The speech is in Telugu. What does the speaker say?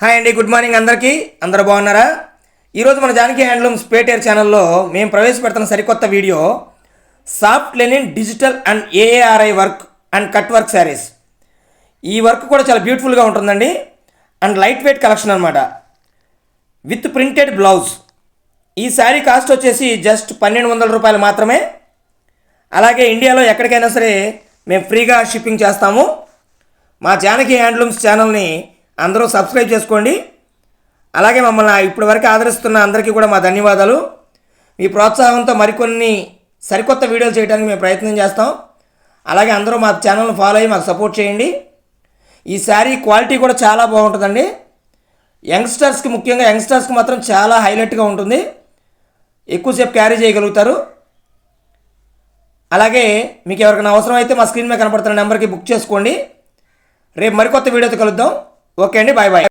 హాయ్ అండి, గుడ్ మార్నింగ్ అందరికీ. అందరూ బాగున్నారా? ఈరోజు మన జానకి హ్యాండ్లూమ్స్ పేటేర్ ఛానల్లో మేము ప్రవేశపెడుతున్న సరికొత్త video soft linen digital and aari work and cut work saris. ఈ వర్క్ కూడా చాలా బ్యూటిఫుల్గా ఉంటుందండి అండ్ లైట్ వెయిట్ కలెక్షన్ అనమాట, విత్ ప్రింటెడ్ బ్లౌజ్. ఈ శారీ కాస్ట్ వచ్చేసి జస్ట్ 1200 రూపాయలు మాత్రమే. అలాగే ఇండియాలో ఎక్కడికైనా సరే మేము ఫ్రీగా షిప్పింగ్ చేస్తాము. మా జానకి హ్యాండ్లూమ్స్ ఛానల్ని అందరూ సబ్స్క్రైబ్ చేసుకోండి. అలాగే మమ్మల్ని ఇప్పటివరకు ఆదరిస్తున్న అందరికీ కూడా మా ధన్యవాదాలు. మీ ప్రోత్సాహంతో మరికొన్ని సరికొత్త వీడియోలు చేయడానికి మేము ప్రయత్నం చేస్తాం. అలాగే అందరూ మా ఛానల్ని ఫాలో అయ్యి మాకు సపోర్ట్ చేయండి. ఈ శారీ క్వాలిటీ కూడా చాలా బాగుంటుందండి. యంగ్స్టర్స్కి, ముఖ్యంగా యంగ్స్టర్స్కి మాత్రం చాలా హైలైట్గా ఉంటుంది. ఎక్కువసేపు క్యారీ చేయగలుగుతారు. అలాగే మీకు ఎవరికైనా అవసరం అయితే మా స్క్రీన్ మీద కనపడుతున్న నెంబర్కి బుక్ చేసుకోండి. రేపు మరికొత్త వీడియోతో కలుద్దాం. ఓకే అండి, బాయ్ బాయ్.